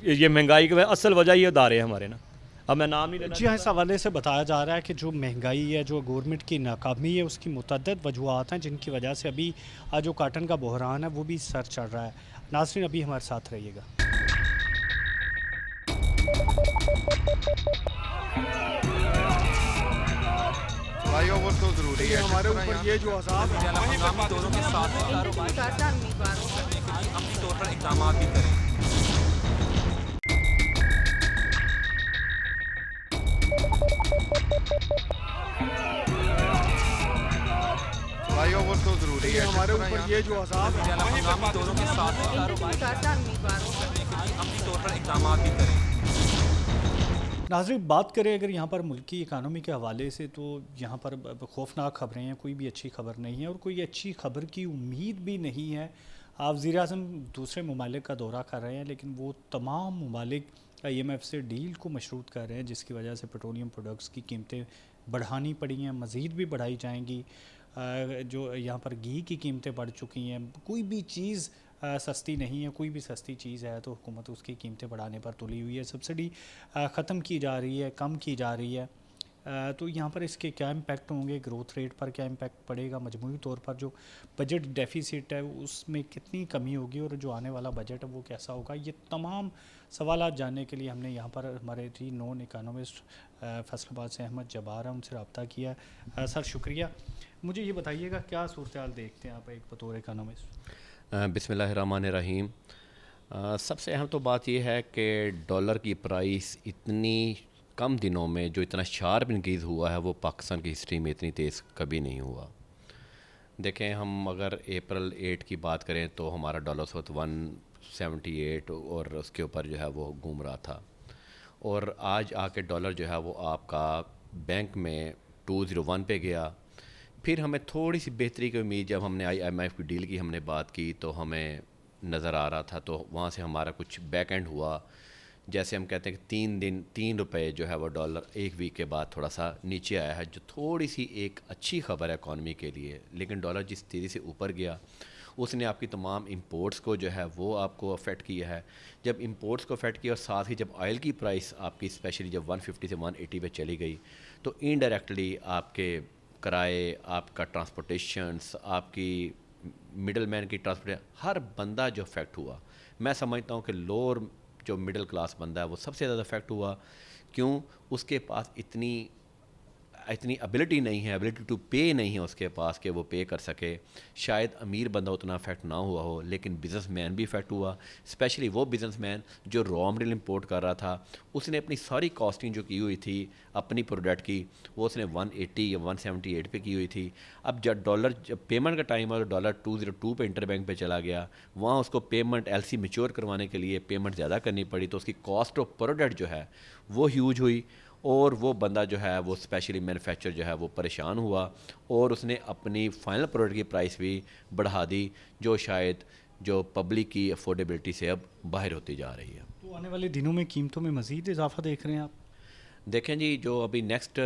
ये महंगाई की असल वजह ये अदारे हैं हमारे ना। अब मैं नाम नहीं लेना। जी हाँ, इस हवाले से बताया जा रहा है कि जो महंगाई है, जो गवर्नमेंट की नाकामी है, उसकी मुतअद्दिद वजूहात हैं जिनकी वजह से अभी जो कॉटन का बहरान है वो भी सर चढ़ रहा है। नाज़रीन, अभी हमारे साथ रहिएगा। फ्लाईओवर तो ज़रूरी है हमारे ऊपर, ये जो दोनों के साथ तौर पर इक़दाम भी करें। फ्लाईओवर तो जरूरी है हमारे ऊपर ये जो हंगामी दौरों के साथ कारोबार करने के लिए अपनी तौर पर इक़दाम भी करें। नाज़रीन, बात करें अगर यहाँ पर मुल्की इकानमी के हवाले से, तो यहाँ पर खौफनाक खबरें हैं, कोई भी अच्छी खबर नहीं है और कोई अच्छी खबर की उम्मीद भी नहीं है। आप वज़ीर-ए-आज़म दूसरे ममालिक का दौरा कर रहे हैं, लेकिन वो तमाम ममालिक IMF से डील को मशरूत कर रहे हैं, जिसकी वजह से पेट्रोलियम प्रोडक्ट्स की कीमतें बढ़ानी पड़ी हैं, मज़ीद भी बढ़ाई जाएंगी। जो यहाँ पर घी की कीमतें बढ़ चुकी हैं, कोई भी चीज़ सस्ती नहीं है, कोई भी सस्ती चीज़ है तो हुकूमत उसकी कीमतें बढ़ाने पर तुली हुई है। सब्सिडी ख़त्म की जा रही है, कम की जा रही है। तो यहाँ पर इसके क्या इम्पेक्ट होंगे, ग्रोथ रेट पर क्या इम्पेक्ट पड़ेगा, मजमूई तौर पर जो बजट डेफिसिट है उसमें कितनी कमी होगी और जो आने वाला बजट है वो कैसा होगा, ये तमाम सवाल जानने के लिए हमने यहाँ पर हमारे 3 नॉन इकानॉमिस्ट फैसलाबाद से अहमद जब्बार हैं, उनसे रब्ता किया। सर शुक्रिया। मुझे ये बताइएगा क्या सूरत हाल देखते हैं आप एक बतौर इकानॉमिस्ट? बिस्मिल्लाहिर्रहमानिर्रहीम। सबसे अहम तो बात यह है कि डॉलर की प्राइस इतनी कम दिनों में जो इतना शार्प इंक्रीज़ हुआ है वो पाकिस्तान की हिस्ट्री में इतनी तेज़ कभी नहीं हुआ। देखें, हम अगर अप्रैल 8 की बात करें तो हमारा डॉलर उस वक्त 178 और उसके ऊपर जो है वो घूम रहा था, और आज आके डॉलर जो है वो आपका बैंक में 201 पे गया। फिर हमें थोड़ी सी बेहतरी की उम्मीद, जब हमने IMF की डील की हमने बात की तो हमें नज़र आ रहा था, तो वहाँ से हमारा कुछ बैक एंड हुआ। जैसे हम कहते हैं कि 3 दिन 3 रुपये जो है वो डॉलर एक वीक के बाद थोड़ा सा नीचे आया है, जो थोड़ी सी एक अच्छी खबर है इकॉनमी के लिए। लेकिन डॉलर जिस तेज़ी से ऊपर गया उसने आपकी तमाम इंपोर्ट्स को जो है वो आपको अफेक्ट किया है। जब इंपोर्ट्स को अफेक्ट किया और साथ ही जब ऑयल की प्राइस आपकी स्पेशली जब 150 से 180 पे चली गई, तो इनडायरेक्टली आपके किराए, आपका ट्रांसपोर्टेशंस, आपकी मिडल मैन की ट्रांसपोर्टेशन, हर बंदा जो अफेक्ट हुआ। मैं समझता हूँ कि लोअर जो मिडिल क्लास बंदा है वो सबसे ज़्यादा अफेक्ट हुआ। क्यों? उसके पास इतनी एबिलिटी नहीं है, एबिलिटी टू पे नहीं है उसके पास कि वो पे कर सके। शायद अमीर बंदा उतना अफेक्ट ना हुआ हो, लेकिन बिजनेसमैन भी इफेक्ट हुआ। स्पेशली वो बिजनेसमैन जो रॉ मटेरियल इंपोर्ट कर रहा था, उसने अपनी सारी कॉस्टिंग जो की हुई थी अपनी प्रोडक्ट की, वो उसने 180 या 178 पे की हुई थी। अब जब पेमेंट का टाइम है तो डॉलर 202 पे इंटरबैंक पे चला गया। वहाँ उसको पेमेंट LC मैच्योर करवाने के लिए पेमेंट ज़्यादा करनी पड़ी, तो उसकी कॉस्ट ऑफ प्रोडक्ट जो है वो ह्यूज हुई, और वो बंदा जो है वो स्पेशली मैन्युफैक्चर जो है वो परेशान हुआ, और उसने अपनी फाइनल प्रोडक्ट की प्राइस भी बढ़ा दी, जो शायद जो पब्लिक की अफोर्डेबिलिटी से अब बाहर होती जा रही है। तो आने वाले दिनों में कीमतों में मज़ीद इजाफा देख रहे हैं आप? देखें जी, जो अभी नेक्स्ट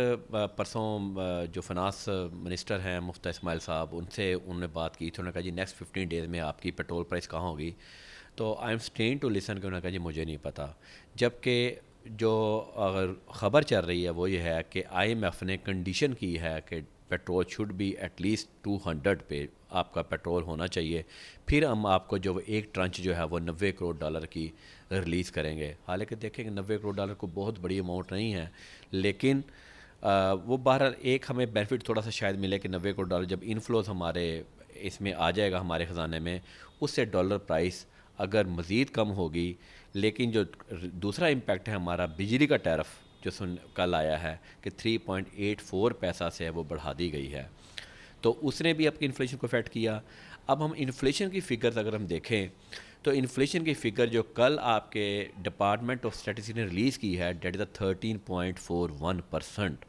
परसों जो फिनांस मिनिस्टर हैं मुफ्ती इस्माइल साहब, उनसे उन्होंने बात की थी। उन्होंने कहा जी नेक्स्ट 15 डेज़ में आपकी पेट्रोल प्राइस कहाँ होगी, तो I am staying to listen कि उन्होंने कहा जी मुझे नहीं पता। जबकि जो अगर ख़बर चल रही है वो ये है कि IMF ने कंडीशन की है कि पेट्रोल शुड बी एटलीस्ट 200 पे आपका पेट्रोल होना चाहिए, फिर हम आपको जो एक ट्रंच जो है वो 90 करोड़ डॉलर की रिलीज़ करेंगे। हालांकि देखेंगे 90 करोड़ डॉलर को बहुत बड़ी अमाउंट नहीं है, लेकिन वो बहरहाल एक हमें बेनिफिट थोड़ा सा शायद मिले कि 90 करोड़ डॉलर जब इनफ्लोज हमारे इसमें आ जाएगा हमारे ख़जाने में, उससे डॉलर प्राइस अगर मज़ीद कम होगी। लेकिन जो दूसरा इम्पैक्ट है हमारा बिजली का टैरिफ जो कल आया है कि 3.84 पैसा से वो बढ़ा दी गई है, तो उसने भी आपकी इन्फ्लेशन को अफेक्ट किया। अब हम इन्फ्लेशन की फ़िगर अगर हम देखें तो इन्फ्लेशन की फ़िगर जो कल आपके डिपार्टमेंट ऑफ स्टैटिस्टिक्स ने रिलीज़ की है, डेट इज़ 13.41%,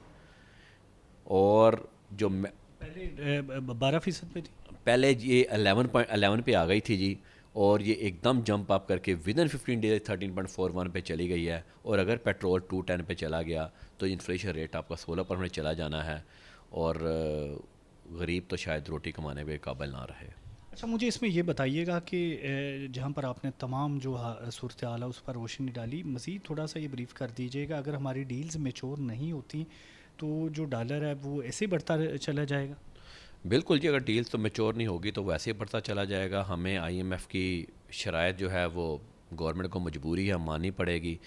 और जो पहले 12% पे थी, पहले ये 11 पे आ गई थी जी, और ये एकदम जंप अप करके विदिन 15 डेज 13.41 पे चली गई है। और अगर पेट्रोल 210 पे चला गया तो इन्फ्लेशन रेट आपका 16% चला जाना है, और गरीब तो शायद रोटी कमाने के काबिल ना रहे। अच्छा, मुझे इसमें ये बताइएगा कि जहाँ पर आपने तमाम जो सूरत हाल है उस पर रोशनी डाली, मज़ीद थोड़ा सा ये ब्रीफ कर दीजिएगा। अगर हमारी डील्स मैच्योर नहीं होती तो जो डॉलर है वो ऐसे बढ़ता चला जाएगा? बिल्कुल जी, अगर डील्स तो मैच्योर नहीं होगी तो वैसे ही बढ़ता चला जाएगा। हमें IMF की शराइत जो है वो गवर्नमेंट को मजबूरी है माननी पड़ेगी।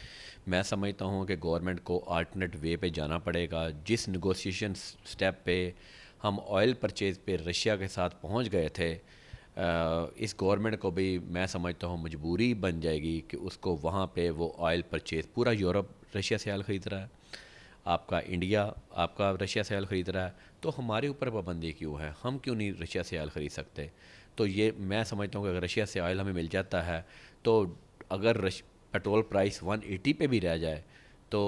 मैं समझता हूँ कि गवर्नमेंट को अल्टरनेट वे पे जाना पड़ेगा। जिस नेगोशिएशन स्टेप पे हम ऑयल परचेज़ पे रशिया के साथ पहुँच गए थे, इस गवर्नमेंट को भी मैं समझता हूँ मजबूरी बन जाएगी कि उसको वहाँ पे वो ऑयल परचेज़, पूरा यूरोप रशिया से ऑयल ख़रीद रहा है, आपका इंडिया आपका रशिया से ऑयल ख़रीद रहा है, तो हमारे ऊपर पाबंदी क्यों है? हम क्यों नहीं रशिया से ऑयल ख़रीद सकते? तो ये मैं समझता हूँ कि अगर रशिया से ऑयल हमें मिल जाता है तो अगर पेट्रोल प्राइस 180 पे भी रह जाए तो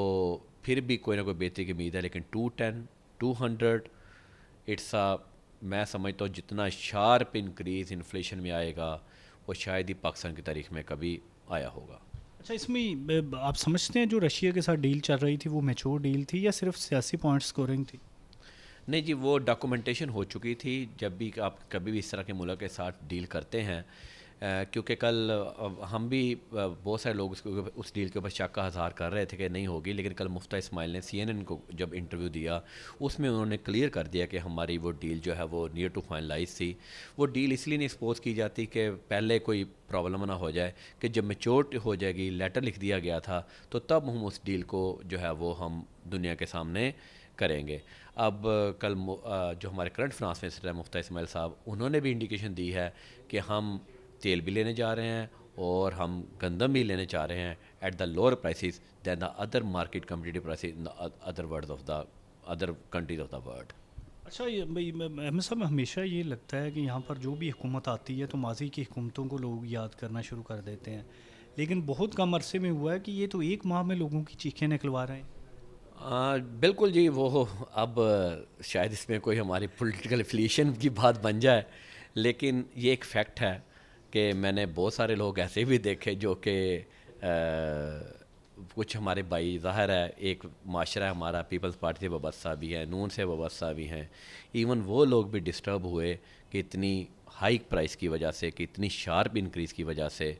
फिर भी कोई ना कोई बेहतरी की उम्मीद है, लेकिन 210 200 इट्स मैं समझता हूँ जितना शार्प इंक्रीज़ इन्फ्लेशन में आएगा वो शायद ही पाकिस्तान की तारीख में कभी आया होगा। अच्छा, इसमें आप समझते हैं जो रशिया के साथ डील चल रही थी वो मैच्योर डील थी या सिर्फ सियासी पॉइंट स्कोरिंग थी? नहीं जी, वो डॉक्यूमेंटेशन हो चुकी थी। जब भी आप कभी भी इस तरह के मुल्क के साथ डील करते हैं, क्योंकि कल हम भी बहुत सारे लोग उस डील के ऊपर शक का इज़हार कर रहे थे कि नहीं होगी, लेकिन कल मुफ्ता इस्माइल ने CNN को जब इंटरव्यू दिया उसमें उन्होंने क्लियर कर दिया कि हमारी वो डील जो है वो नियर टू फाइनलाइज थी। वो डील इसलिए नहीं एक्सपोज की जाती कि पहले कोई प्रॉब्लम ना हो जाए, कि जब मैच्योर हो जाएगी, लेटर लिख दिया गया था, तो तब हम उस डील को जो है वो हम दुनिया के सामने करेंगे। अब कल जो हमारे करंट फाइनेंस मिनिस्टर है मुफ्ता इस्माइल साहब, उन्होंने भी इंडिकेशन दी है कि हम तेल भी लेने जा रहे हैं और हम गंदम भी लेने जा रहे हैं at the lower prices than the other market competitive prices in the other world of the other countries of the world. अच्छा, ये भाई अहमद साहब, हमेशा ये लगता है कि यहाँ पर जो भी हुकूमत आती है तो माजी की हुकूमतों को लोग याद करना शुरू कर देते हैं, लेकिन बहुत कम अरसे में हुआ है कि ये तो 1 माह में लोगों की चीखें निकलवा रहे हैं। बिल्कुल जी, वो अब शायद इसमें कोई हमारी पॉलिटिकल एफिलिएशन की बात बन जाए, लेकिन ये एक फैक्ट है कि मैंने बहुत सारे लोग ऐसे भी देखे जो कि कुछ हमारे भाई, ज़ाहिर है एक माशरा है हमारा, पीपल्स पार्टी से वाबस्ता भी है, नून से वाबस्ता भी हैं, इवन वो लोग भी डिस्टर्ब हुए कि इतनी हाई प्राइस की वजह से, कि इतनी शार्प इंक्रीज़ की वजह से,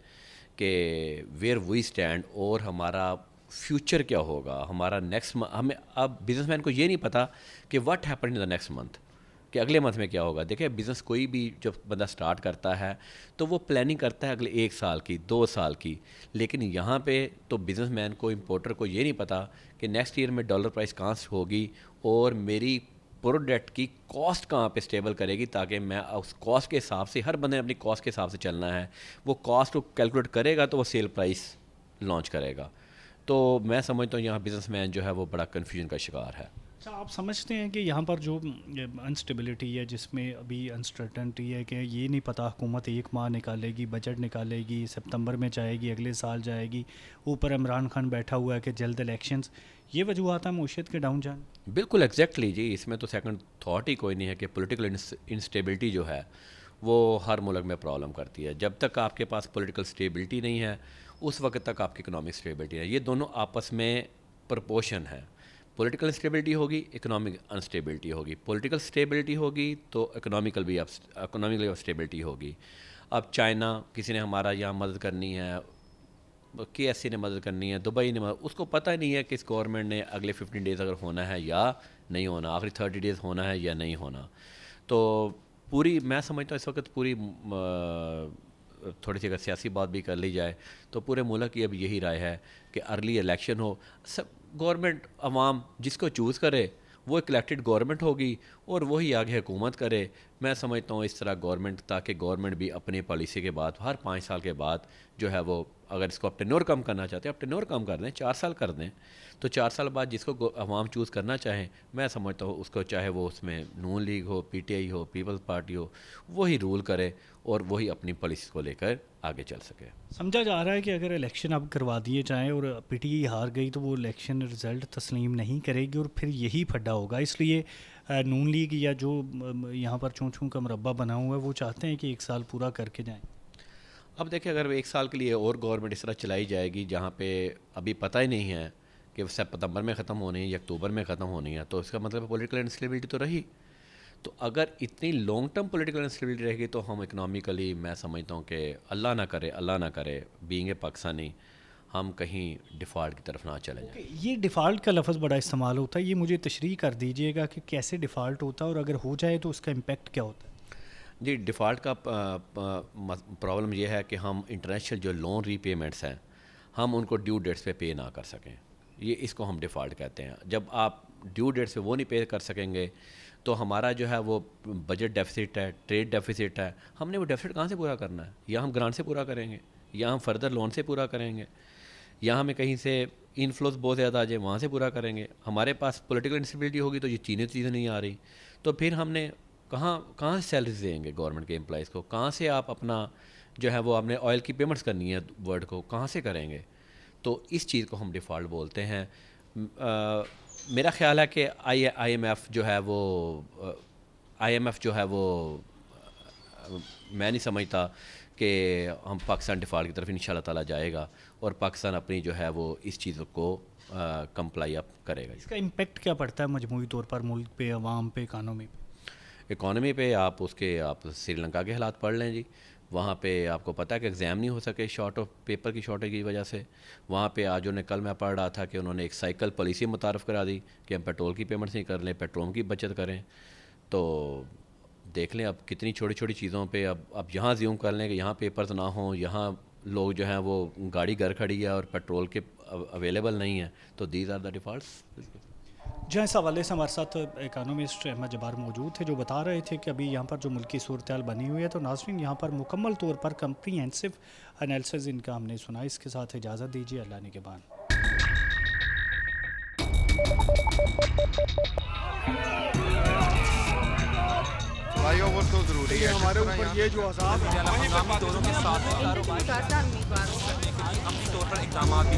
कि वेयर वी स्टैंड और हमारा फ्यूचर क्या होगा, हमारा नेक्स्ट हमें अब बिजनेसमैन को ये नहीं पता कि what happen in the next month, कि अगले मंथ में क्या होगा। देखिए, बिज़नेस कोई भी जब बंदा स्टार्ट करता है तो वो प्लानिंग करता है अगले 1 साल की, 2 साल की, लेकिन यहाँ पे तो बिज़नेसमैन को, इंपोर्टर को ये नहीं पता कि नेक्स्ट ईयर में डॉलर प्राइस कहाँ से होगी और मेरी प्रोडक्ट की कॉस्ट कहाँ पे स्टेबल करेगी, ताकि मैं उस कॉस्ट के हिसाब से, हर बंदे ने अपनी कॉस्ट के हिसाब से चलना है, वो कॉस्ट को कैलकुलेट करेगा तो वो सेल प्राइस लॉन्च करेगा। तो मैं समझता हूँ यहाँ बिज़नेसमैन जो है वो बड़ा कन्फ्यूजन का शिकार है। अच्छा, आप समझते हैं कि यहाँ पर जो अनस्टेबिलिटी है, जिसमें अभी अनसर्टनटी है कि ये नहीं पता हुकूमत 1 माह निकालेगी, बजट निकालेगी, सितंबर में जाएगी, अगले साल जाएगी, ऊपर इमरान खान बैठा हुआ है कि जल्द इलेक्शंस, ये वजूहत है मईशत के डाउन जाने? बिल्कुल एग्जैक्टली जी, इसमें तो सेकंड थॉट ही कोई नहीं है कि पॉलिटिकल इंस्टेबिलिटी जो है वो हर मुल्क में प्रॉब्लम करती है। जब तक आपके पास पॉलिटिकल स्टेबिलिटी नहीं है उस वक्त तक आपकी इकोनॉमिक स्टेबिलिटी है। ये दोनों आपस में प्रपोर्शन है। पॉलिटिकल स्टेबिलिटी होगी, इकोनॉमिक अनस्टेबिलिटी होगी। पॉलिटिकल स्टेबिलिटी होगी तो इकोनॉमिकली स्टेबिलिटी होगी। अब चाइना, किसी ने हमारा यहाँ मदद करनी है, KSC ने मदद करनी है, दुबई ने मदद, उसको पता ही नहीं है कि इस गवर्नमेंट ने अगले 15 डेज़ अगर होना है या नहीं होना, आखिरी 30 डेज़ होना है या नहीं होना। तो पूरी, मैं समझता हूँ इस वक्त पूरी थोड़ी सी अगर सियासी बात भी कर ली जाए तो पूरे मुल्क की अब यही राय है कि अर्ली इलेक्शन हो, सब गवर्नमेंट अवाम जिसको चूज़ करे वो एक इलेक्टेड गवर्नमेंट होगी और वही आगे हुकूमत करे। मैं समझता हूँ इस तरह गवर्नमेंट, ताकि गवर्नमेंट भी अपनी पॉलिसी के बाद हर 5 साल के बाद जो है वो, अगर इसको अब टेन्योर कम करना चाहते हैं, अब टेन्योर कम कर दें, 4 साल कर दें, तो 4 साल बाद जिसको अवाम चूज़ करना चाहें, मैं समझता हूँ उसको, चाहे वो उसमें नून लीग हो, PTI हो, पीपल्स पार्टी हो, वही रूल करे और वही अपनी पॉलिसी को लेकर आगे चल सके। समझा जा रहा है कि अगर इलेक्शन अब करवा दिए जाएँ और PTI हार गई तो वो इलेक्शन रिज़ल्ट तस्लीम नहीं करेगी और फिर यही फड्डा होगा। इसलिए नून लीग या जो यहाँ पर चूँ चूँ का मुरब्बा बना हुआ है वो चाहते हैं कि 1 साल पूरा करके जाएँ। अब देखिए, अगर 1 साल के लिए और गवर्नमेंट इस तरह चलाई जाएगी जहाँ पे अभी पता ही नहीं है कि सितंबर में ख़त्म होनी है या अक्टूबर में ख़त्म होनी है, तो इसका मतलब पॉलिटिकल इंस्टेबिलिटी तो रही। तो अगर इतनी लॉन्ग टर्म पॉलिटिकल इंस्टेबिलिटी रहेगी तो हम इकनॉमिकली, मैं समझता हूँ कि अल्लाह ना करे बीइंग ए पाकिस्तानी, हम कहीं डिफ़ॉल्ट की तरफ ना चले जाएं। ये डिफ़ॉल्ट का लफ्ज़ बड़ा इस्तेमाल होता है, ये मुझे तशरीह कर दीजिएगा कि कैसे डिफ़ॉल्ट होता है और अगर हो जाए तो उसका इम्पेक्ट क्या होता है? जी, डिफ़ॉल्ट का प्रॉब्लम यह है कि हम इंटरनेशनल जो लोन रीपेमेंट्स हैं हम उनको ड्यू डेट्स पे ना कर सकें। ये इसको हम डिफ़ॉल्ट कहते हैं। जब आप ड्यू डेट से वो नहीं पे कर सकेंगे तो हमारा जो है वो बजट डेफिसिट है, ट्रेड डेफिसिट है, हमने वो डेफिसिट कहाँ से पूरा करना है? या हम ग्रांट से पूरा करेंगे, या हम फर्दर लोन से पूरा करेंगे, या हमें कहीं से इनफ्लोज बहुत ज़्यादा आ जाए वहाँ से पूरा करेंगे। हमारे पास पॉलिटिकल इंस्टेबिलिटी होगी तो ये चीज़ें नहीं आ रही, तो फिर हमने कहाँ से सैलरीज देंगे गवर्नमेंट के एम्प्लॉइज़ को? कहाँ से आप अपना जो है वो आपने ऑयल की पेमेंट्स करनी है वर्ल्ड को, कहाँ से करेंगे? तो इस चीज़ को हम डिफ़ॉल्ट बोलते हैं। मेरा ख़्याल है कि IMF जो है वो मैं नहीं समझता कि हम पाकिस्तान डिफ़ॉल्ट की तरफ इंशाल्लाह ताला जाएगा और पाकिस्तान अपनी जो है वो इस चीज़ को कंप्लाई अप करेगा। इसका इम्पेक्ट क्या पड़ता है मजमूई तौर पर मुल्क पे, अवाम पे, इकॉनमी पे? आप श्रीलंका के हालात पढ़ लें जी। वहाँ पे आपको पता है कि एग्ज़ाम नहीं हो सके पेपर की शॉर्टेज की वजह से। वहाँ पे आज कल मैं पढ़ रहा था कि उन्होंने एक साइकिल पॉलिसी मुतारफ़ करा दी कि हम पेट्रोल की पेमेंट्स नहीं कर लें, पेट्रोल की बचत करें। तो देख लें अब कितनी छोटी छोटी चीज़ों पे अब यहाँ ज़्यूम कर लें कि यहाँ पेपर्स ना हों, यहाँ लोग जो हैं वो गाड़ी घर खड़ी है और पेट्रोल के अवेलेबल नहीं है, तो दीज आर द डिफ़ॉल्ट्स। जहाँ इस हवाले से हमारे साथ इकानॉमिस्ट अहमद जब्बार मौजूद थे जो बता रहे थे कि अभी यहाँ पर जो मुल्क की सूरत हाल बनी हुई है, तो नाज़रीन यहाँ पर मुकम्मल तौर पर कम्प्रीहेंसिव एनालिसिस इनका हमने सुना। इसके साथ इजाज़त दीजिए, अल्लाह निगहबान। भाइयों वो तो ज़रूरी है, हमारे ऊपर ये जो अज़ाब है हंगामी दौरों के साथ कारोबार अपनी तौर पर इक़दाम भी